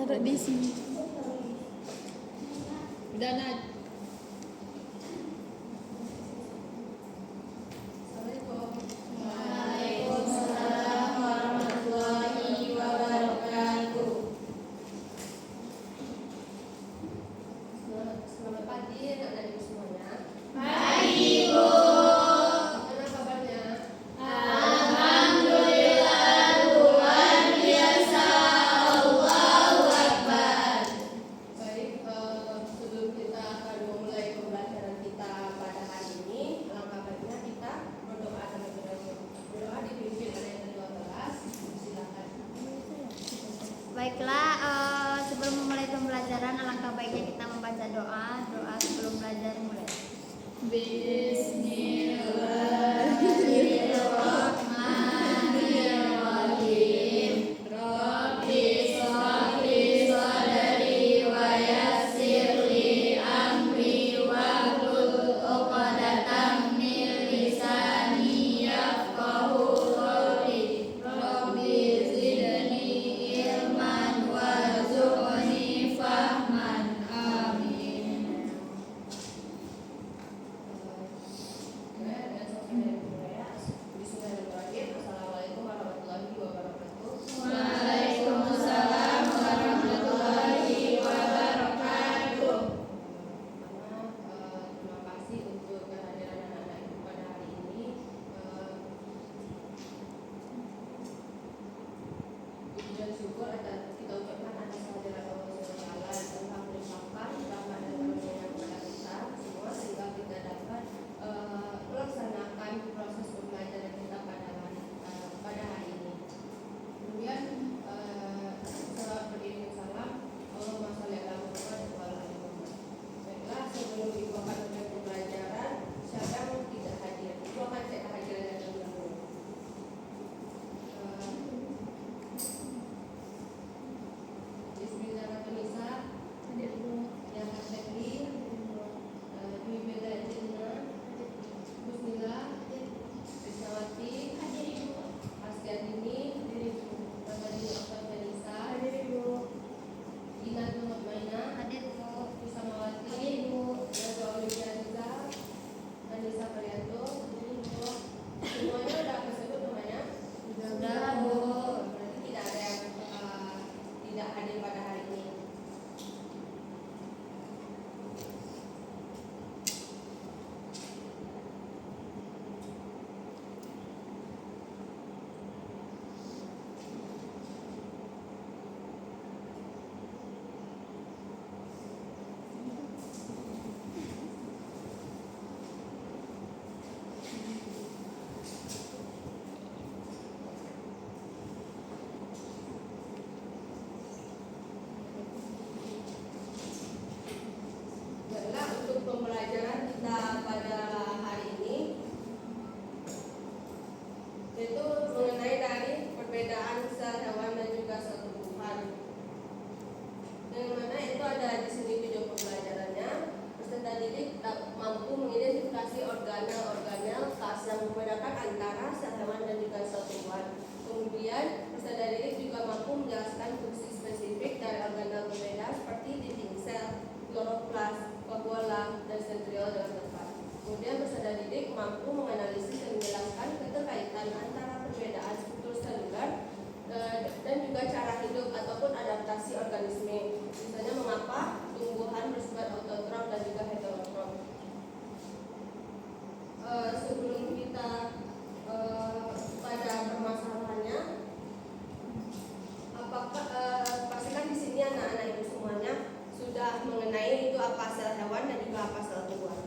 Taruh di sini. Udah, Nat. Waalaikumsalam warahmatullahi wabarakatuh. Selamat pagi anak-anak ibu semuanya. Pagi, Bu. Gimana kabarnya? Alhamdulillah, luar biasa. Allahu Akbar. Baik, sebelum kita akan memulai pembelajaran kita pada hari ini, alangkah baiknya kita berdoa terlebih dahulu. Berdoa dipimpin oleh yang ke-12. Silakan. Baiklah, sebelum memulai pembelajaran alangkah baiknya kita membaca doa sebelum belajar mulai. Bismillahirrahmanirrahim. Rabbi shrahli sadri wa yassirli amri wahlul 'uqdatam min lisani yafqahu qawli. Rabbi zidni ilman warzuqni fahman. Amin. Bismillahirrahmanirrahim. Assalamualaikum warahmatullahi wabarakatuh. Waalaikumsalam warahmatullahi wabarakatuh. Pertama, terima kasih untuk kehadiran anak-anak ibu pada hari ini. Puji dan syukur kita ucapkan atas kehadiran Allah SWT yang telah melimpahkan rahmat dan karunia kepada kita semua sehingga kita dapat melaksanakan proses pembelajaran kita pada hari ini. Kemudian salat beriring salam Allahumma sholli ala Muhammad wa ala ali Muhammad. Baiklah, sebelum ibu akan mulai pembelajaran, siapa yang tidak hadir? Ibu akan cek kehadirannya terlebih dahulu. Bismillahirrahmanirrahim. Yang Tekli, Dwi Beda Jenna, Bismillah, Krisnawati, Astiadini, Ramadini Oktavianisa, Ina Tuhut Maina, Hadir, Bu. Kusamawati, Naga Olivianza, Anissa Prianto, semuanya udah aku sebut namanya? Sudah, Bu. Berarti tidak ada yang tidak hadir pada hari ini. Baiklah, untuk pembelajaran kita pada hari ini yaitu mengenai dari perbedaan sel hewan dan juga sel tumbuhan. Yang mana itu ada di sini video pembelajarannya. Peserta didik mampu mengidentifikasi organel-organel khas yang membedakan antara sel hewan dan juga sel tumbuhan. Kemudian peserta didik juga mampu menjelaskan fungsi spesifik dari organel berbeda seperti dinding sel, kloroplas, vakuola, dan sentriol dengan tepat. Kemudian peserta didik mampu menganalisis dan menjelaskan keterkaitan antara perbedaan struktur seluler dan juga cara hidup ataupun adaptasi organisme. Misalnya mengapa tumbuhan bersifat autotrof dan juga heterotrof. Sebelum kita pada permasalahannya, apakah pastikan di sini anak-anak ibu semuanya sudah mengenai itu apa sel hewan dan juga apa sel tumbuhan.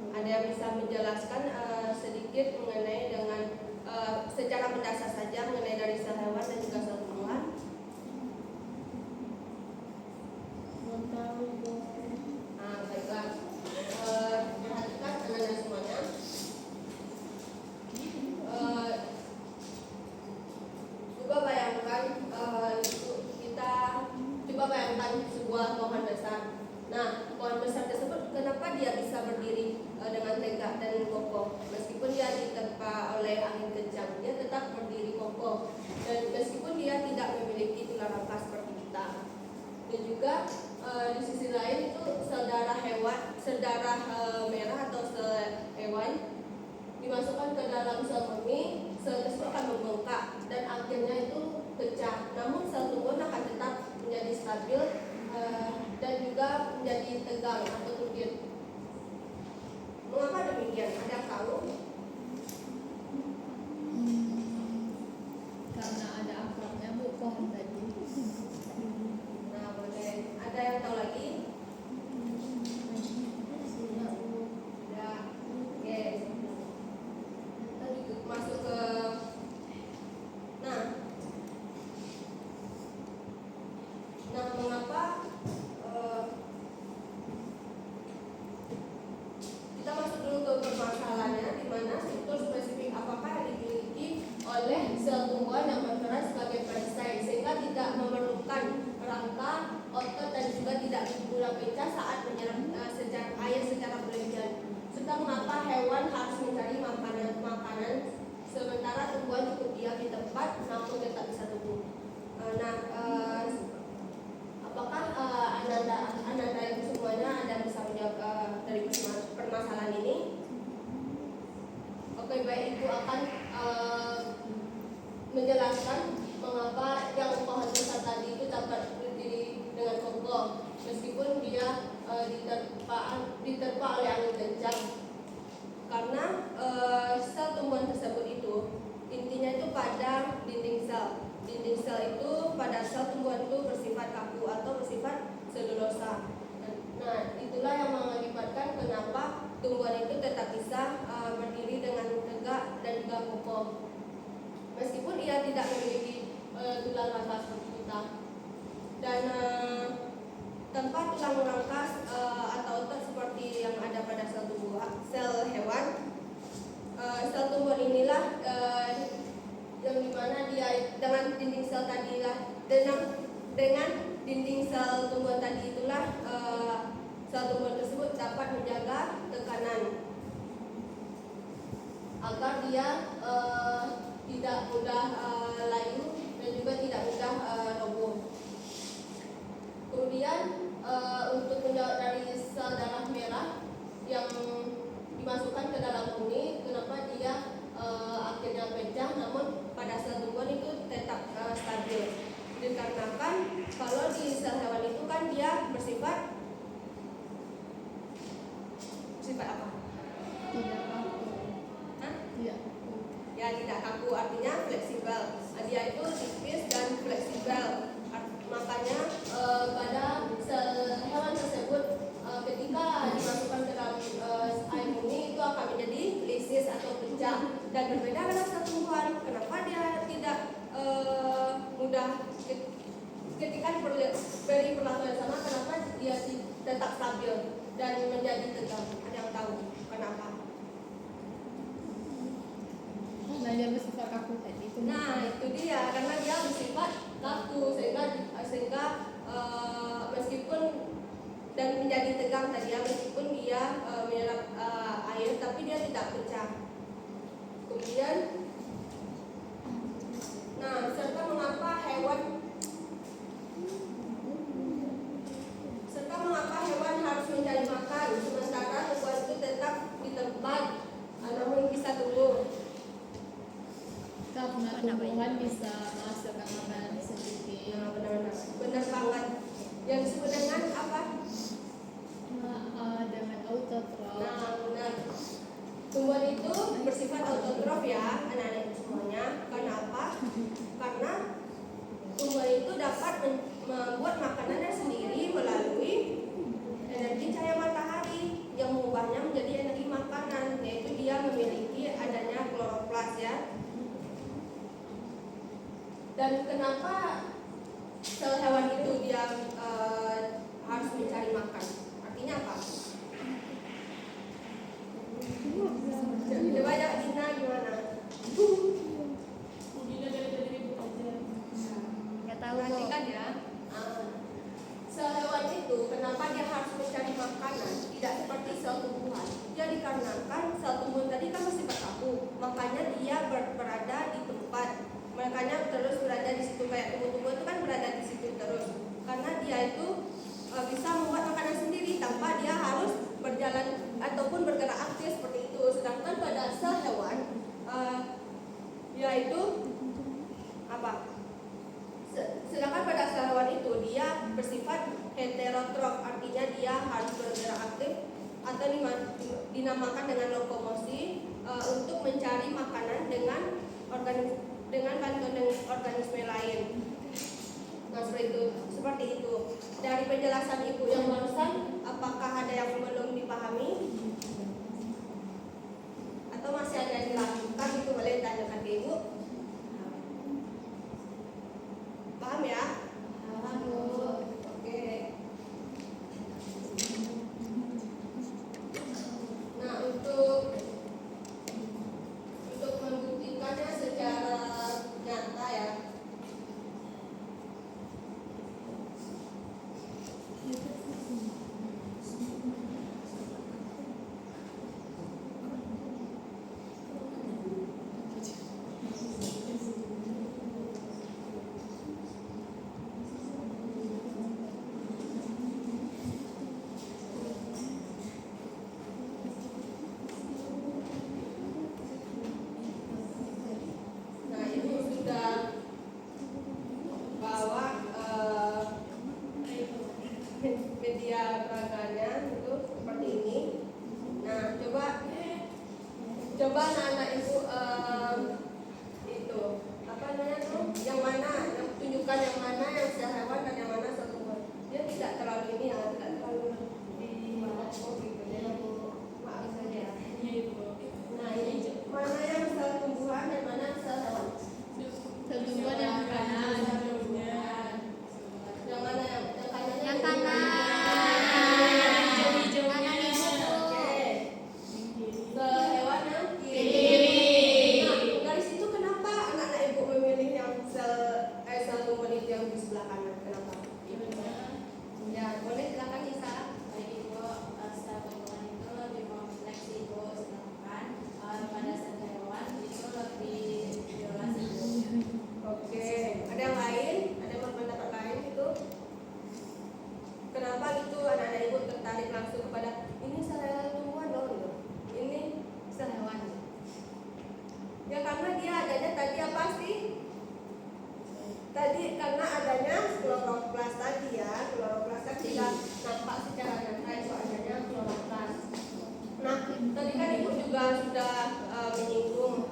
Ada yang bisa menjelaskan sedikit mengenai dengan secara mendasar saja mengenai dari sel hewan dan juga sel tumbuhan? Baiklah. Perhatikan anak-anak semuanya. Coba bayangkan kita coba bayangkan sebuah pohon besar. Nah, pohon besar tersebut kenapa dia bisa berdiri dengan tegak dan kokoh? Meskipun dia diterpa oleh angin kencang, dia tetap berdiri kokoh. Dan meskipun dia tidak memiliki tulang rangka seperti kita. di sisi lain itu sel darah hewan, sel darah merah atau sel hewan dimasukkan ke dalam sel murni, sel tersebut akan membengkak dan akhirnya itu pecah. Namun sel tumbuhan akan tetap menjadi stabil dan juga menjadi tegang atau tunduk. Mengapa demikian? Ada yang tahu? Karena ada akrabnya Bu pohon tadi. Nah, boleh. Ada yang tahu lagi? Ya, oke. Tadi masuk ke, nah, mengapa kita masuk dulu ke permasalahannya, di mana struktur spesifik apakah yang dimiliki oleh sel tumbuhan yang berperan sebagai perisai sehingga tidak memerlukan rangka, otot dan juga tidak mudah pecah saat menyerap air secara berlebihan. Serta mengapa hewan harus mencari makanan sementara tumbuhan cukup diam di tempat namun tetap bisa tumbuh. Apakah Ananda itu semuanya Anda bisa menjawab dari permasalahan ini? Oke, baik, Ibu akan menjelaskan mengapa yang pohon besar tadi itu dapat berdiri dengan kokoh meskipun dia diterpa oleh angin kencang. Karena sel tumbuhan tersebut itu intinya itu pada dinding sel. Dinding sel itu pada sel tumbuhan itu bersifat kaku atau bersifat selulosa. Nah, itulah yang mengakibatkan kenapa tumbuhan itu tetap bisa berdiri dengan tegak dan juga kokoh. Meskipun ia tidak memiliki tulang rangka seperti kita. Dan tanpa tulang rangka atau otot seperti yang ada pada sel hewan, sel tumbuhan inilah yang dimana dia dengan dinding sel tadi lah, dengan dinding sel tumbuhan tadi itulah sel tumbuhan tersebut dapat menjaga tekanan agar dia tidak mudah layu dan juga tidak mudah roboh. Kemudian untuk menjawab dari sel darah merah yang dimasukkan ke dalam murni, kenapa dia akhirnya pecah, namun pada sel tumbuhan itu tetap stabil. Dikarenakan kalau di sel hewan itu kan dia bersifat apa? Tidak kaku. Hah? Tidak. Ya, tidak kaku, artinya fleksibel. Dia itu tipis dan fleksibel. Makanya pada sel hewan tersebut ketika dimasukkan ke dalam air murni itu akan menjadi lisis atau pecah. Dan berbeda dengan sel tumbuhan. Kenapa dia tidak mudah ketika diberi perlakuan yang sama? Kenapa dia tetap stabil dan menjadi tegang? Ada yang tahu kenapa? Karena dia bersifat kaku tadi. Nah, itu dia, karena dia bersifat kaku sehingga meskipun dan menjadi tegang tadi ya, meskipun dia menyerap air tapi dia tidak pecah. Kemudian serta mengapa hewan harus mencari makan sementara tumbuhan itu tetap di tempat namun bisa tumbuh. Karena tumbuhan bisa menghasilkan makanan sendiri. Nah, benar banget. Yang disebut dengan apa? Dengan autotrof. Nah, benar. Tumbuhan itu bersifat autotrof ya, anak-anak semuanya. Karena apa? Karena tumbuhan itu dapat membuat makanannya sendiri melalui energi cahaya matahari yang mengubahnya menjadi energi makanan, yaitu dia memiliki adanya kloroplas ya. Dan kenapa sel hewan itu dia harus mencari makan? Artinya apa? Coba ya Dina gimana? Nggak tahu kok. Perhatikan ya. Sel hewan itu kenapa dia harus mencari makanan? Tidak seperti sel tumbuhan. Dia dikarenakan sel tumbuhan tadi kan masih berkaku, makanya dia berada di tempat. Makanya terus berada di situ, kayak tumbuh-tumbuh itu kan berada di situ terus. Karena dia itu bisa Aleotrof, artinya dia harus bergerak aktif atau dinamakan dengan lokomosi untuk mencari makanan dengan bantuan organisme lain. Nah, seperti itu. Dari penjelasan Ibu yang barusan, apakah ada yang belum dipahami? Atau masih ada yang dilakukan? Itu boleh tanyakan ke Ibu. Paham ya? Paham, Bu. Oke. Nah, untuk membuktikannya secara nyata ya. Nah, Ibu sudah bawa media peraganya itu seperti ini. Nah, coba anak-anak Ibu itu apa namanya tuh? Yang mana? Yang tunjukkan yang mana yang sel hewan dan yang mana sel tumbuhan. Dia tidak terlalu ini ya, tidak terlalu di bawah gitu. Jadi aku maaf saja ya. Nah, ini mana yang sel tumbuhan dan mana yang sel hewan? Sel tumbuhan yang kanan. Yang mana yang kanan? Yang kanan. Hijau-hijaunya. Kanan Ibu. Oke. Ke hewan yang kiri. Kiri. Nah, dari situ kenapa anak-anak Ibu memilih yang sel tumbuhan itu yang di sebelah kanan? Kenapa? Ya, boleh silakan Nisa. Baik, Ibu, sel tumbuhan itu lebih kompleks, Ibu, sedangkan pada sel hewan itu lebih jelas, Ibu. Oke. Ada yang lain? Ada yang berpendapat lain itu? Kenapa gitu anak-anak Ibu tertarik langsung kepada ini sel tumbuhan loh gitu. Ini sel hewan. Ya karena dia adanya tadi apa sih? Tadi karena adanya kloroplas tadi ya, kloroplas kan tidak nampak secara nyata itu adanya kloroplas. Nah, tadi kan Ibu juga sudah menyinggung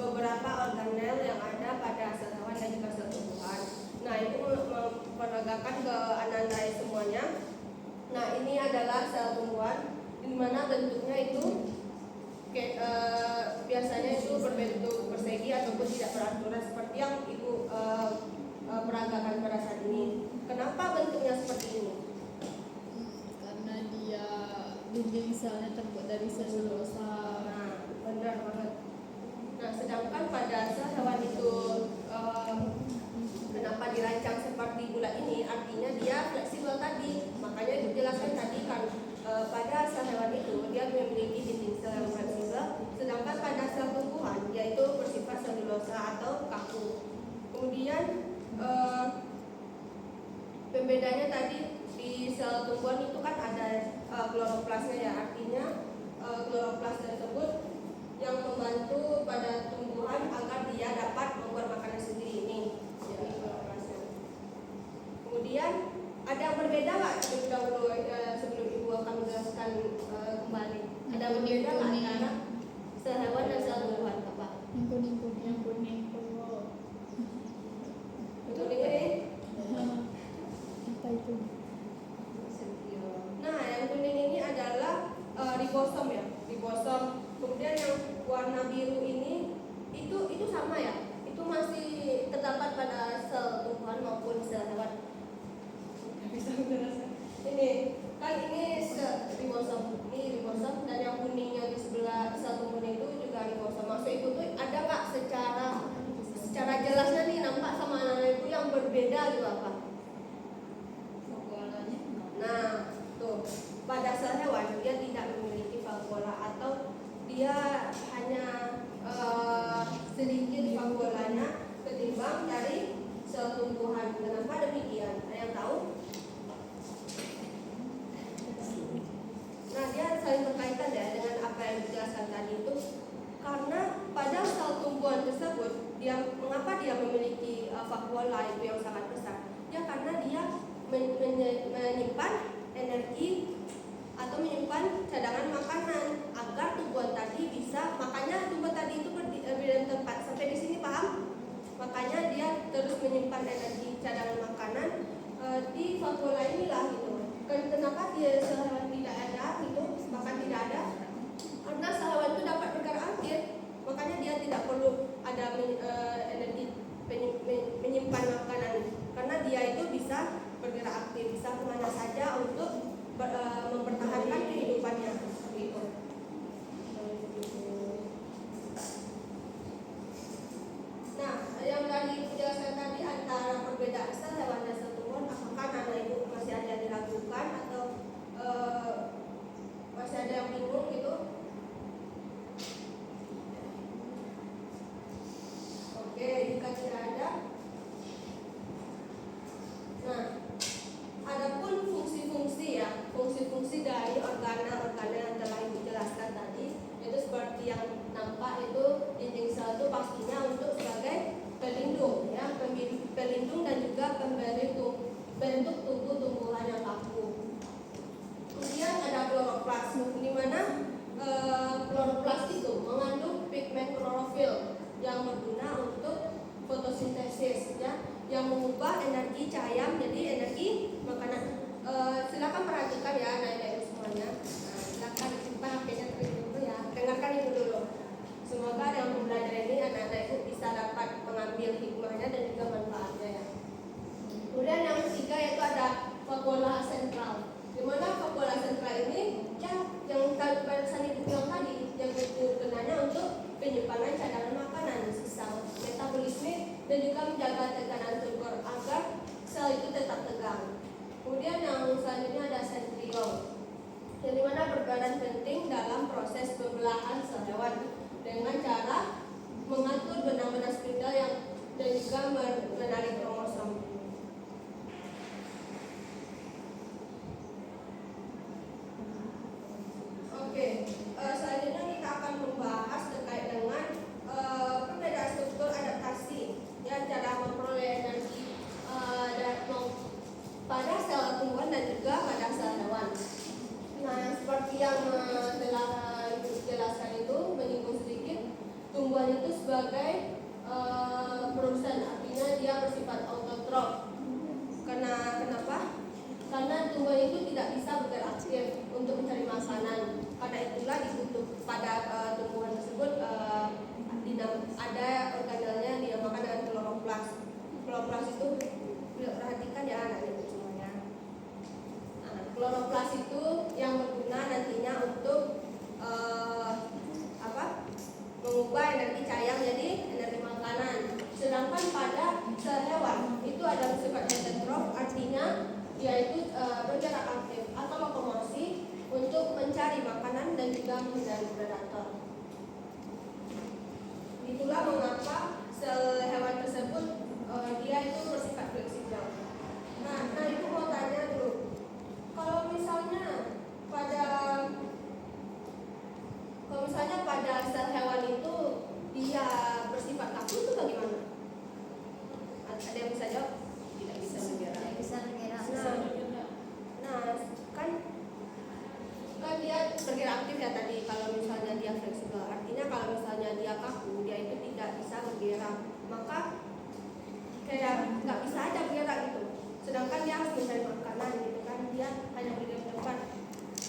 beberapa organel yang ada pada sel hewan dan juga sel tumbuhan. Nah, Ibu memperagakan ke anak-anak semuanya. Nah, ini adalah sel tumbuhan di mana bentuknya itu biasanya itu berbentuk persegi ataupun tidak beraturan seperti yang Ibu peragakan pada saat ini. Kenapa bentuknya seperti ini? Karena dia dinding selnya terbuat dari selulosa. Nah, benar banget. Nah, sedangkan pada sel hewan itu kenapa dirancang seperti bulat ini? Artinya dia fleksibel tadi. Makanya dijelaskan tadi kan pada sel hewan itu dia memiliki dinding sel yang fleksibel, sedangkan pada sel tumbuhan yaitu bersifat selulosa atau kaku. Kemudian pembedanya tadi di sel tumbuhan itu kan ada kloroplasnya ya, artinya kloroplas tersebut yang membantu pada tumbuhan agar dia dapat membuat makanan sendiri ini, jadi kloroplasnya. Kemudian ada yang berbeda nggak sebelum Ibu akan menjelaskan kembali? Ada yang berbeda nggak antara sel hewan dan sel tumbuhan apa? Yang kuning-kuning. Betul ini? Apa itu? Nah, yang kuning ini adalah ribosom ya, ribosom. Kemudian yang warna biru ini itu sama ya, itu masih terdapat pada sel tumbuhan maupun sel hewan. Bisa menjelaskan? Ini kan ini ribosom, ini ribosom dan yang kuningnya di sebelah sel tumbuhan itu juga ribosom. Maksud Ibu tuh ada nggak secara jelasnya nih nampak sama anak Ibu yang berbeda gitu apa? Nah, tuh pada sel hewan dia tidak memiliki vakuola atau dia hanya sedikit vakuolanya ketimbang dari sel tumbuhan. Kenapa demikian? Ada yang tahu? Nah, dia saling berkaitan ya dengan apa yang dijelaskan tadi itu. Karena pada sel tumbuhan tersebut, mengapa dia memiliki vakuola itu yang sangat besar? Ya karena dia menyimpan energi atau menyimpan cadangan makanan agar tumbuhan tadi bisa, makanya tumbuhan tadi itu berdiri tempat. Sampai di sini paham? Makanya dia terus menyimpan energi cadangan makanan di vakuola inilah gitu. Kenapa dia sehewan tidak ada gitu, bahkan tidak ada? Karena sehewan itu dapat bergerak aktif, makanya dia tidak perlu ada energi menyimpan makanan, karena dia itu bisa bergerak aktif, bisa kemana saja untuk mempertahankan kehidupannya gitu. Nah, yang tadi dijelaskan tadi antara perbedaan sel hewan dan sel tumbuhan, apakah anak ibu masih ada yang diragukan atau masih ada yang bingung gitu? Oke, jika tidak ada. Nah, adapun fungsi-fungsi ya, fungsi-fungsi dari organa-organa yang telah ibu jelaskan tadi, itu seperti yang nampak itu dinding sel itu pastinya untuk sebagai pelindung ya, pelindung dan juga bentuk tumbuh-tumbuhan yang kaku. Kemudian ada kloroplas, di mana kloroplas itu mengandung pigmen klorofil yang berguna untuk fotosintesis ya, yang mengubah energi cahaya menjadi energi makanan. Silakan perhatikan ya anak-anak semuanya. Nah, silakan simpan HP-nya dulu ya. Dengarkan itu dulu. Semoga yang belajar ini anak-anak itu bisa dapat mengambil hikmahnya dan juga manfaatnya ya. Kemudian yang ketiga yaitu ada vakuola sentral. Di mana vakuola sentral ini ya, yang barusan ibu bilang tadi, yang bergunanya untuk penyimpanan cadangan makanan, sisa metabolisme dan juga menjaga tekanan turgor agar sel itu tetap tegang. Kemudian yang selanjutnya ada sentriol, yang dimana berperan penting dalam proses pembelahan sel hewan dengan cara mengatur benang-benang spindle yang dan juga menarik kromosom. Oke, selanjutnya kita akan membahas terkait dengan perbedaan struktur adaptasi ya, cara memperoleh energi pada sel tumbuhan dan juga pada sel hewan. Nah, seperti yang telah dijelaskan itu, menyinggung sedikit, tumbuhan itu sebagai produsen, artinya dia bersifat autotrof. Kenapa? Karena tumbuhan itu tidak bisa bergerak aktif untuk mencari makanan. Karena itulah dibutuh pada tumbuhan tersebut ada organelnya dinamakan dengan kloroplas. Kloroplas itu perhatikan ya anak-anak semuanya. Nah, kloroplas itu yang berguna nantinya untuk mengubah energi cahaya menjadi energi makanan. Sedangkan pada sel hewan itu ada sifat heterotrof, artinya dia itu bergerak aktif atau lokomosi untuk mencari makanan dan juga menghindari predator. Itulah mengapa sel hewan tersebut dia itu bersifat fleksibel. Nah ibu mau tanya dulu, kalau misalnya pada sel hewan itu dia bersifat kaku itu bagaimana? Ada yang bisa jawab? Tidak bisa bergerak. Tidak bisa bergerak. Nah, kan dia bergerak aktif ya tadi. Kalau misalnya dia fleksibel, artinya kalau misalnya dia kaku, dia itu tidak bisa bergerak. Maka kayak nggak bisa aja bergerak gitu. Sedangkan dia harus mencari makanan gitu kan, dia hanya bergerak depan.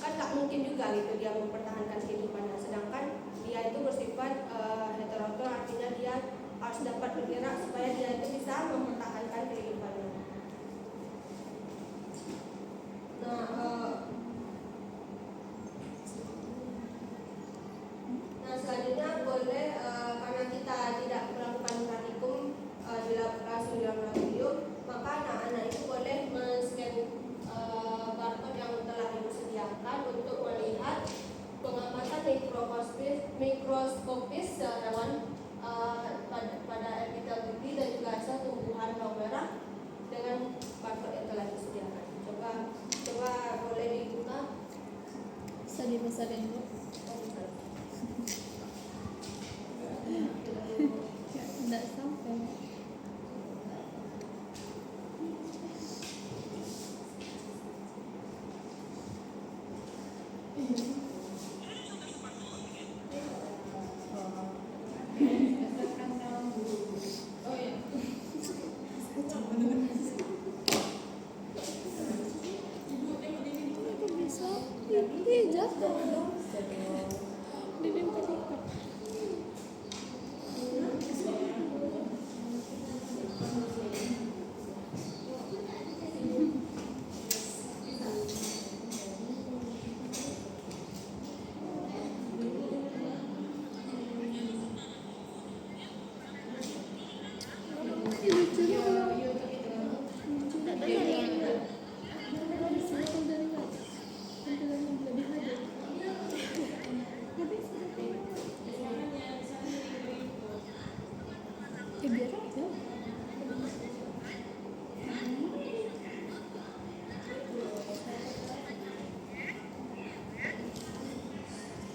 Kan nggak mungkin juga gitu dia mempertahankan kehidupannya. Sedangkan dia itu bersifat heterotrof, artinya dia harus dapat bergerak supaya dia itu bisa mempertahankan kehidupannya. Nah selanjutnya boleh karena kita tidak melakukan praktikum langsung di laboratorium, maka anak-anak itu boleh men-scan barcode yang telah ibu sediakan untuk melihat pengamatan mikroskopis sel hewan pada epitel pipi dan juga sel tumbuhan bawang merah dengan barcode yang telah disediakan. Coba boleh dibuka. Bisa dibesarin dulu. Tidak sampai.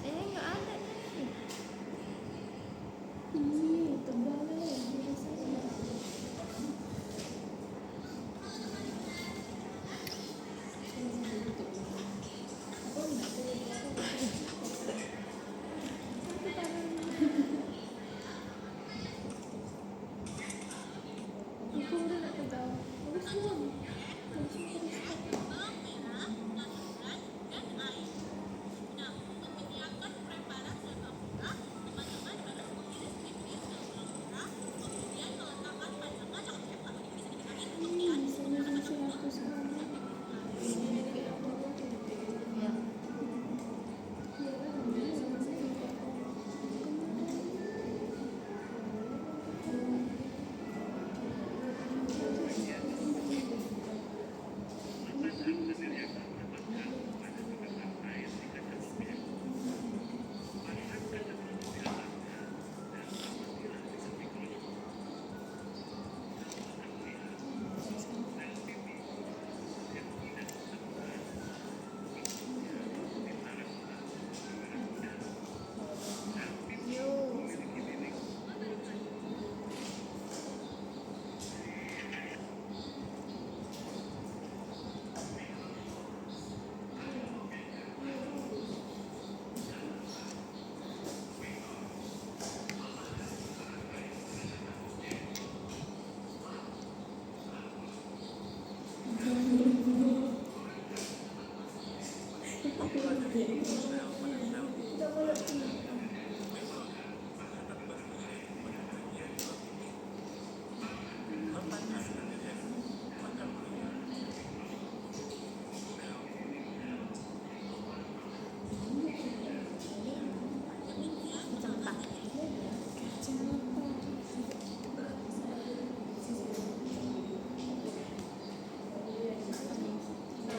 Ini nggak ada nih. Ya.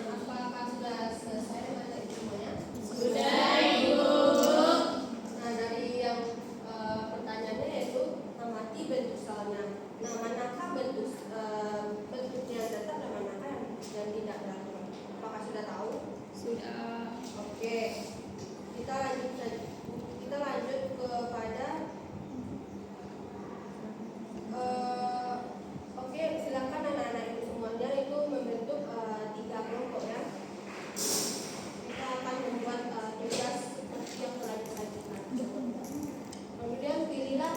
Apakah sudah selesai baca semuanya? Sudah, Ibu. Nah, dari yang pertanyaannya yaitu amati bentuk selnya. Nah, manakah bentuknya tetap dan manakah yang tidak beraturan? Apakah sudah tahu? Sudah. Oke. Kita lanjut kepada oke, silakan anak-anak ibu semuanya itu membentuk 3 kelompok ya. Kita akan membuat tugas seperti yang telah disajikan. Kemudian pilihlah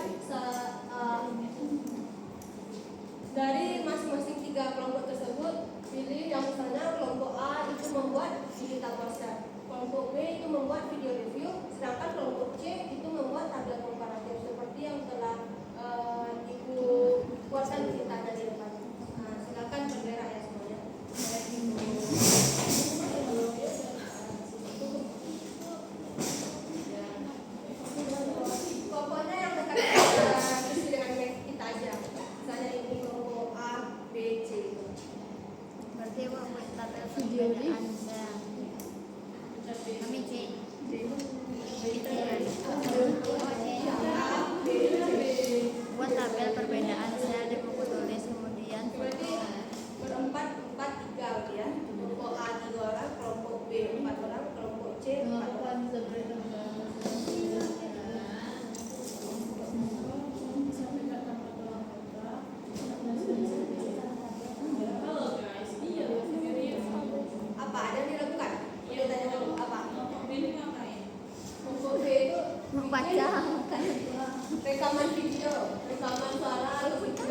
dari masing-masing 3 kelompok tersebut, pilih yang misalnya kelompok A itu membuat digital poster, kelompok B itu membuat video review, sedangkan kelompok C itu membuat tabel komparatif seperti yang telah Ibu buatkan kita dari depan. Nah, silakan bergerak ya semuanya. Pokoknya yang dekat dengan kita aja. Misalnya ini kelompok A, B, C. Berarti buat tabel perbedaan saya. Kami C. Buat tabel perbedaan saya di buku tulis, kemudian Berarti berempat 4-3 ya. Kelompok A 3 orang, kelompok B 4 orang, kelompok C 4 orang. Apa ada yang dilakukan? Kita tanya dulu apa? Kelompok B itu membaca. rekaman video, rekaman suara, video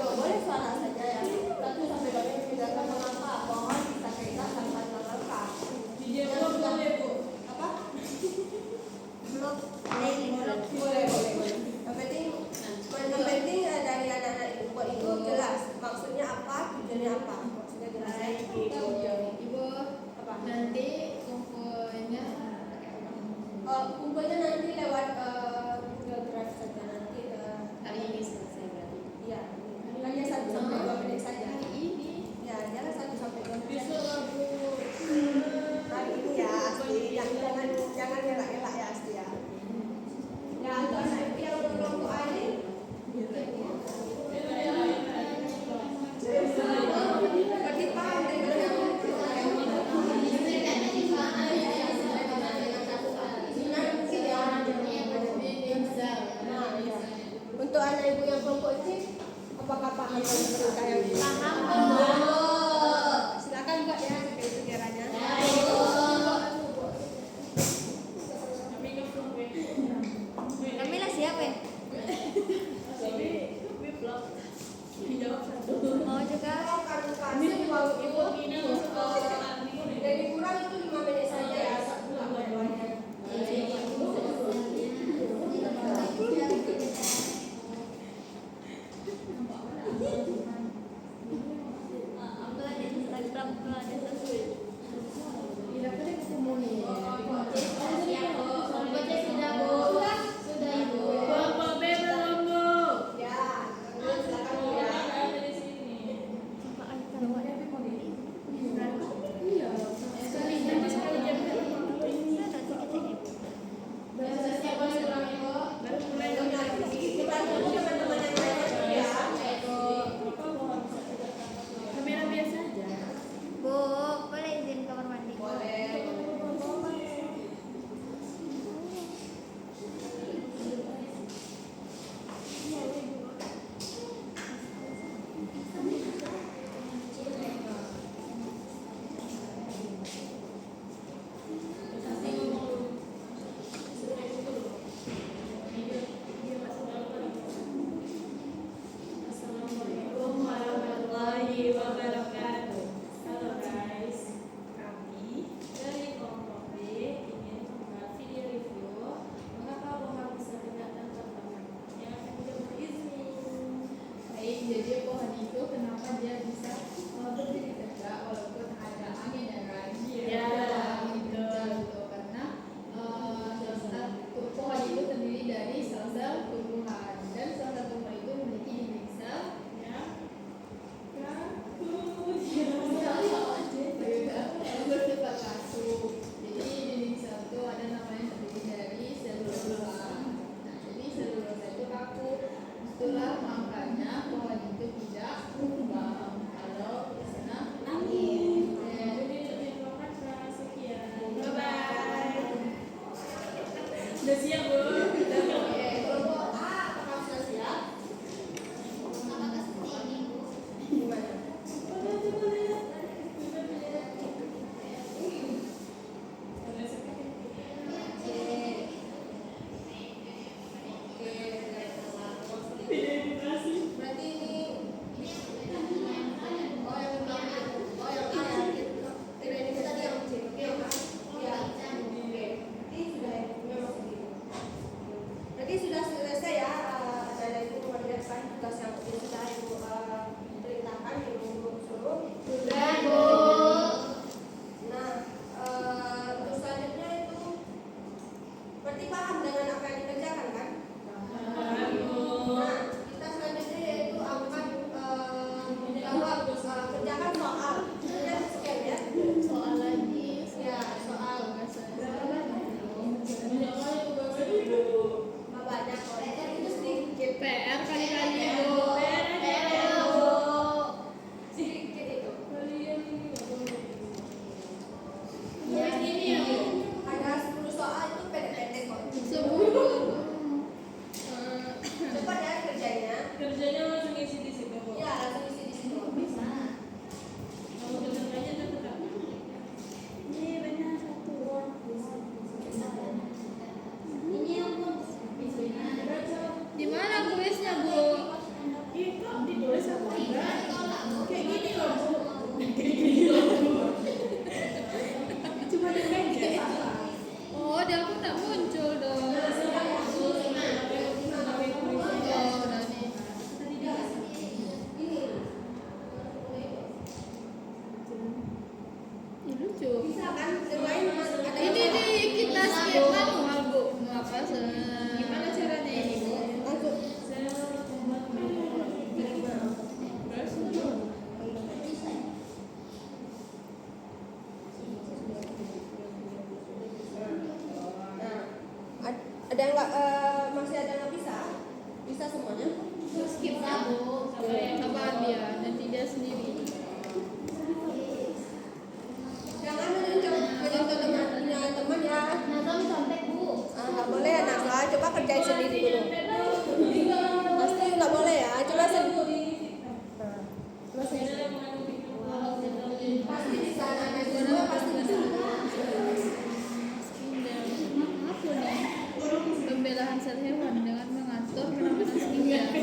Sudah siap, Bu. Oke, kelompok A apakah sudah siap? Apakah seperti ini, Bu? Gimana? Berarti ini oh yang belum oh yang A ya tidak ini tadi yang C oke ya oke ini sudah memang segitu berarti sudah selesai ya dan itu mengerjakan tugas yang sudah ibu perintahkan ibu suruh Sudah, Bu. nah untuk selanjutnya itu berarti paham dengan apa yang dikerjakan kan? Nah, kita selanjutnya yaitu akan menjawab kerjakan soal. Kemudian scan ya. Soal lagi. Ya, soal. Banyak kok. Itu sedikit. PR kali-kali, Bu. Sedikit itu. Ya, Ini ya, Bu. Ada 10 soal itu pendek-pendek kok. Cepat ya kerjanya. Kerjanya langsung isi di situ, Bu. Ya, langsung isi di situ. bisa. Kalau kerjanya tetap. Ini banyak satu. Ini yang Bu. Di mana kuisnya, Bu? Itu ditulis apa? Kayak gini loh, Bu. Cuma dipencet. Oh, di aku nggak muncul dong. Oh, udah nih. Ih, lucu. Bisa kan? Yang lain ada Ini yang nih kita skip manual, Bu. Apa gimana caranya ini, Bu? langsung. Nah, ada yang nggak masih ada yang nggak bisa? Bisa semuanya? Skip lah, Bu. Apaan dia? Nanti dia sendiri. Jangan mencontoh teman ya. Nazam contek, Bu. Nggak boleh ya Nasla, coba kerjain sendiri dulu. Pasti nggak boleh ya, coba sendiri. Pasti bisa, ada semua pasti bisa. Maaf loh nih. Pembelaan sel hewan dengan mengatur penanganan skincare.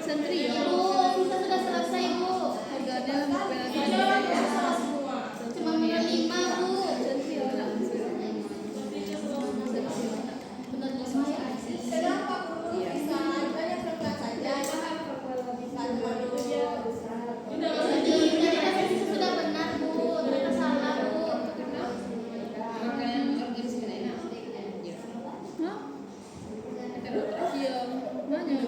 Sentrio. Bu, kita sudah selesai, Bu. Harganya membela Cuma benar 5, Bu. Sentrio langsung. Benar 5 ya? Kenapa guru bisa? Banyak kelas saja. Tadi sudah benar, Bu. Ternyata salah, Bu. Hah? Iya, mana?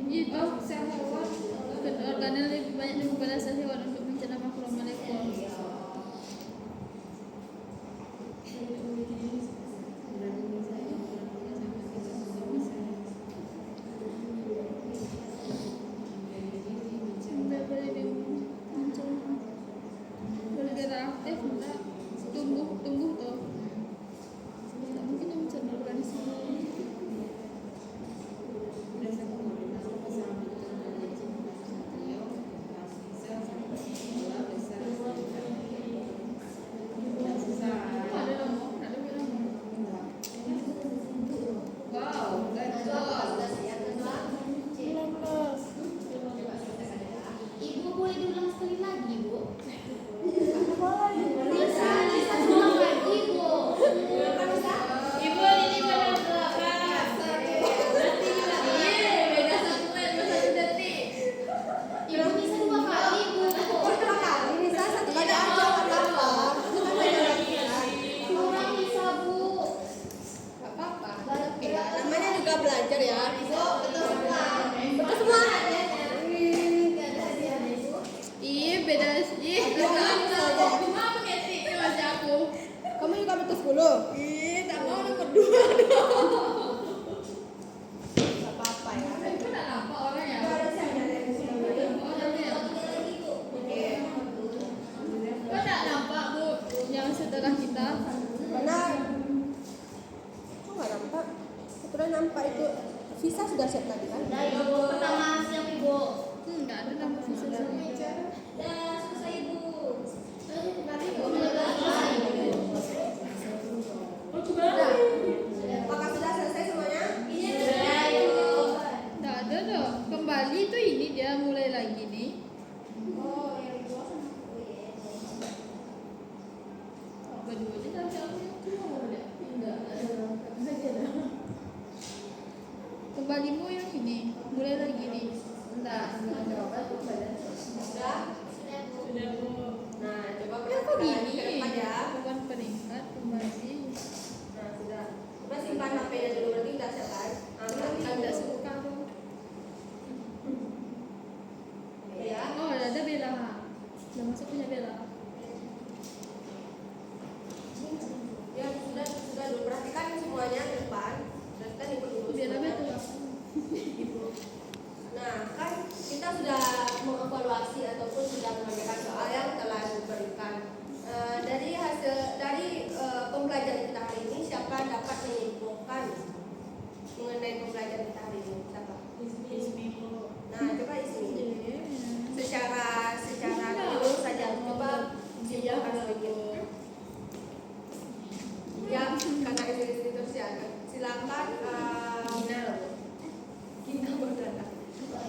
Itu sel hewan. Organel lebih banyak daripada sel hewan untuk mencerna makromolekul. Enggak boleh dimuncul. Boleh darah aktif, enggak tumbuh tuh. Tidak mungkin yang mencerna organisme. itu ini dia mulai lagi nih. Oh, yang di bawah sama. Oh iya. Berdua aja tapi aku yang keluar ya. Enggak ada. Kembalimu yang ini mulai lagi nih. Entar, jawaban tuh badan sudah. Sudah bu. Sudah Bu. Nah, coba Ya kok perhatikan lagi gini? ke depan ya. Bukan peningkat kembali. Nah, sudah. Coba simpan HP-nya dulu, berarti udah siap kan? Nah, perhatikan Tidak dulu. suka dong. Ya. Oh ada Bella. Udah masuk punya Bella. Ya, sudah dulu. Perhatikan semuanya ke depan. Perhatikan ibu dulu. Bella semuanya. betul. Nah, kan kita sudah mengevaluasi ataupun sudah mengerjakan soal yang telah diberikan. Dari pembelajaran kita hari ini, siapa dapat menyimpulkan mengenai pembelajaran kita hari ini? Siapa? Ismi Bu. Nah, coba Ismi. Secara dulu saja coba simpulkan sedikit. Ya, karena istri terus ya. Silakan. Gina berkata.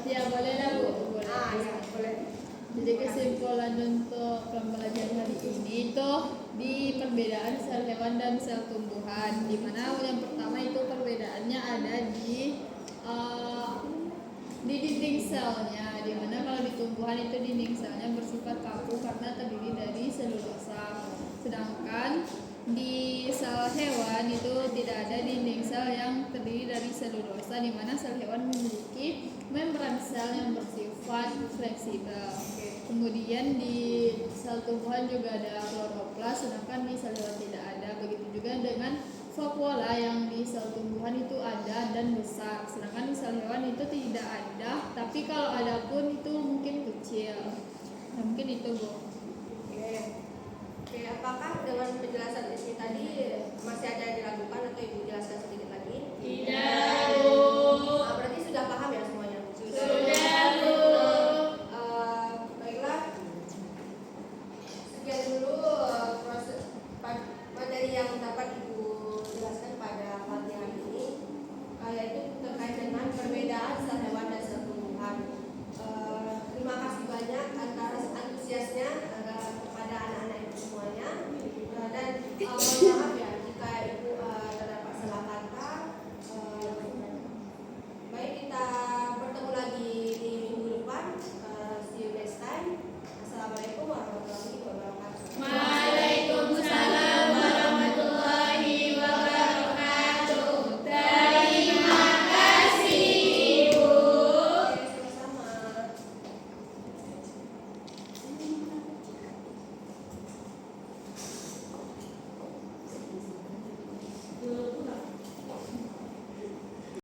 Ya boleh lah Bu. Boleh. Ah, ya, boleh. Jadi kesimpulan untuk pembelajaran hari ini itu di perbedaan sel hewan dan sel tumbuhan. Di mana yang pertama itu perbedaannya ada di dinding selnya. Di mana kalau di tumbuhan itu dinding selnya bersifat kaku karena terdiri dari selulosa. Sedangkan di sel hewan itu tidak ada dinding sel yang terdiri dari selulosa, di mana sel hewan memiliki membran sel yang bersifat fleksibel. Kemudian di sel tumbuhan juga ada kloroplas, sedangkan di sel hewan tidak ada. Begitu juga dengan vakuola yang di sel tumbuhan itu ada dan besar, sedangkan di sel hewan itu tidak ada. Tapi kalau ada pun itu mungkin kecil. Nah, mungkin itu Bu. Oke, apakah dengan penjelasan Ismi tadi masih ada yang diragukan atau Ibu jelaskan sedikit lagi? Tidak.